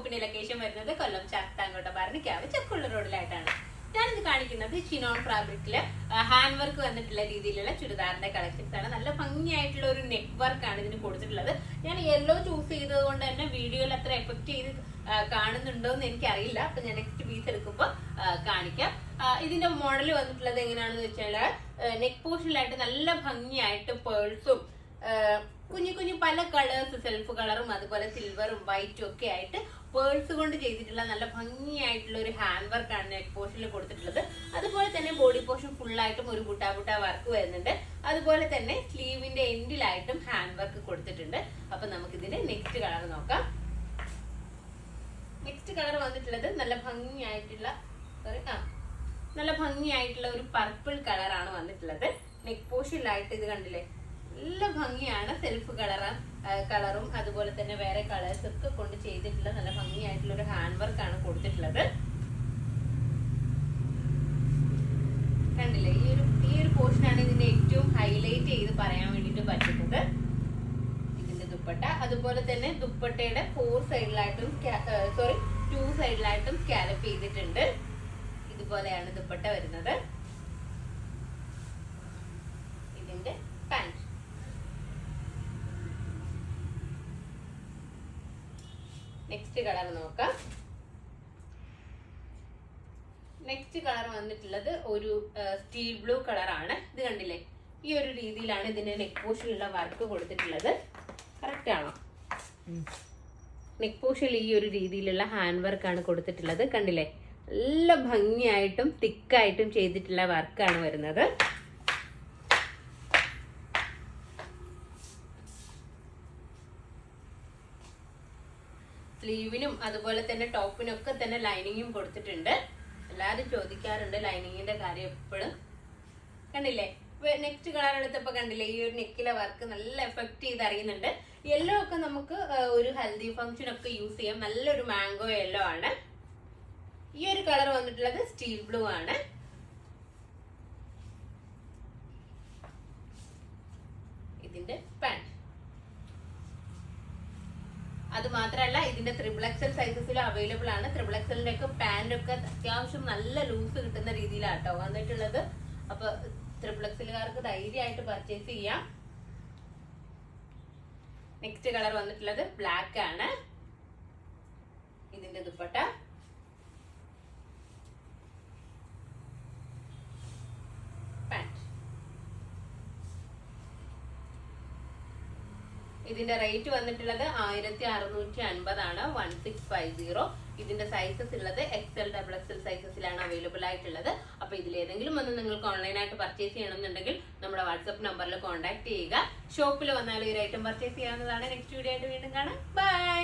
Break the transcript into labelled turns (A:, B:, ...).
A: ഷോപ്പിന്റെ ലൊക്കേഷൻ വരുന്നത് കൊല്ലം ചാത്താങ്കോട്ട ഭരണിക്കാവ് ചെക്കുള്ള റോഡിലായിട്ടാണ്. ഞാനിത് കാണിക്കുന്നത് ചിനോൺ ഫാബ്രിക്കില് ഹാൻഡ് വർക്ക് വന്നിട്ടുള്ള രീതിയിലുള്ള ചുരിദാറിന്റെ കളക്ഷൻസ് ആണ്. നല്ല ഭംഗിയായിട്ടുള്ള ഒരു നെക്ക് വർക്കാണ് ഇതിന് കൊടുത്തിട്ടുള്ളത്. ഞാൻ യെല്ലോ ചൂസ് ചെയ്തത് കൊണ്ട് തന്നെ വീഡിയോയിൽ അത്ര എഫക്ട് ചെയ്ത് കാണുന്നുണ്ടോ എന്ന് എനിക്കറിയില്ല. അപ്പൊ ഞാൻ നെക്സ്റ്റ് പീസ് എടുക്കുമ്പോൾ കാണിക്കാം. ഇതിന്റെ മോഡൽ വന്നിട്ടുള്ളത് എങ്ങനെയാണെന്ന് വെച്ചാൽ നെക്ക് പോർഷനിലായിട്ട് നല്ല ഭംഗിയായിട്ട് പേൾസും കുഞ്ഞു കുഞ്ഞു പല കളേഴ്സ്, സെൽഫ് കളറും അതുപോലെ സിൽവറും വൈറ്റും ഒക്കെ ആയിട്ട് പേൾസ് കൊണ്ട് ചെയ്തിട്ടുള്ള നല്ല ഭംഗിയായിട്ടുള്ള ഒരു ഹാൻഡ് വർക്കാണ് നെക്ക് പോർഷനിൽ കൊടുത്തിട്ടുള്ളത്. അതുപോലെ തന്നെ ബോഡി പോർഷൻ ഫുള്ളായിട്ടും ഒരു ബുട്ടാ വർക്ക് വരുന്നുണ്ട്. അതുപോലെ തന്നെ സ്ലീവിന്റെ എൻഡിലായിട്ടും ഹാൻഡ് വർക്ക് കൊടുത്തിട്ടുണ്ട്. അപ്പൊ നമുക്കിതിന്റെ നെക്സ്റ്റ് കളർ നോക്കാം. നെക്സ്റ്റ് കളർ വന്നിട്ടുള്ളത് നല്ല ഭംഗിയായിട്ടുള്ള ഒരു പർപ്പിൾ കളറാണ് വന്നിട്ടുള്ളത്. നെക്ക് പോർഷനിലായിട്ട് ഇത് കണ്ടില്ലേ, നല്ല ഭംഗിയാണ്. സെൽഫ് കളറും അതുപോലെ തന്നെ വേറെ കളേഴ്സ് ഒക്കെ കൊണ്ട് ചെയ്തിട്ടുള്ള നല്ല ഭംഗിയായിട്ടുള്ള ഒരു ഹാൻഡ് വർക്ക് ആണ് കൊടുത്തിട്ടുള്ളത്. കണ്ടില്ലേ, ഈ ഒരു പോർഷനാണ് ഇതിന്റെ ഏറ്റവും ഹൈലൈറ്റ് ചെയ്ത് പറയാൻ വേണ്ടിട്ട് പറ്റുന്നത്. ഇതിന്റെ ദുപ്പട്ട അതുപോലെ തന്നെ ദുപ്പട്ടയുടെ 2 സൈഡിലായിട്ടും സ്കാലപ്പ് ചെയ്തിട്ടുണ്ട്. ഇതുപോലെയാണ് ദുപ്പട്ട വരുന്നത്. ഇതിന്റെ പാന്റ് നെക്സ്റ്റ് കളർ നോക്കാം. നെക്സ്റ്റ് കളർ വന്നിട്ടുള്ളത് ഒരു സ്റ്റീൽ ബ്ലൂ കളറാണ്. ഇത് കണ്ടില്ലേ, ഈ ഒരു രീതിയിലാണ് ഇതിന്റെ നെക്ക് പോർഷനിലുള്ള വർക്ക് കൊടുത്തിട്ടുള്ളത്. കറക്റ്റ് ആണോ? നെക്ക് പോർഷനിൽ ഈ ഒരു രീതിയിലുള്ള ഹാൻഡ് വർക്കാണ് കൊടുത്തിട്ടുള്ളത്. കണ്ടില്ലേ, നല്ല ഭംഗിയായിട്ടും തിക്കായിട്ടും ചെയ്തിട്ടുള്ള വർക്കാണ് വരുന്നത്. സ്ലീവിനും അതുപോലെ തന്നെ ടോപ്പിനും ഒക്കെ തന്നെ ലൈനിങ്ങും കൊടുത്തിട്ടുണ്ട്. എല്ലാവരും ചോദിക്കാറുണ്ട് ലൈനിങ്ങിന്റെ കാര്യം എപ്പോഴും. കണ്ടില്ലേ, നെക്സ്റ്റ് കളർ എടുത്തപ്പോ കണ്ടില്ലേ, ഈ ഒരു നെക്കിലെ വർക്ക് നല്ല എഫക്ട് ചെയ്ത് അറിയുന്നുണ്ട്. യെല്ലോ ഒക്കെ നമുക്ക് ഒരു ഹൽദി ഫംഗ്ഷൻ ഒക്കെ യൂസ് ചെയ്യാം. നല്ലൊരു മാംഗോ യെല്ലോ ആണ്. ഈ ഒരു കളർ വന്നിട്ടുള്ളത് സ്റ്റീൽ ബ്ലൂ ആണ്. ഇതിന്റെ പാന്റ് അത് മാത്രമല്ല ഇതിന്റെ 3XL സൈസസിലും അവൈലബിൾ ആണ്. 3XLന്റെ ഒക്കെ പാന്റ് ഒക്കെ അത്യാവശ്യം നല്ല ലൂസ് കിട്ടുന്ന രീതിയിലാട്ടോ വന്നിട്ടുള്ളത്. അപ്പൊ 3XLകാർക്ക് ധൈര്യമായിട്ട് പർച്ചേസ് ചെയ്യാം. നെക്സ്റ്റ് കളർ വന്നിട്ടുള്ളത് ബ്ലാക്ക് ആണ്. ഇതിന്റെ ദുപ്പട്ട ഇതിന്റെ റേറ്റ് വന്നിട്ടുള്ളത് 1650 ആണ്. 1650. ഇതിന്റെ സൈസസ് ഉള്ളത് XL, XXL സൈസസിലാണ് അവൈലബിൾ ആയിട്ടുള്ളത്. അപ്പൊ ഇതിലേതെങ്കിലും ഒന്ന് നിങ്ങൾക്ക് ഓൺലൈനായിട്ട് പർച്ചേസ് ചെയ്യണമെന്നുണ്ടെങ്കിൽ നമ്മുടെ വാട്സ്ആപ്പ് നമ്പറിൽ കോൺടാക്ട് ചെയ്യുക. ഷോപ്പിൽ വന്നാൽ ഈ ഐറ്റം പർച്ചേസ് ചെയ്യാവുന്നതാണ്. നെക്സ്റ്റ് വീഡിയോ ആയിട്ട് വീണ്ടും കാണാം. ബൈ.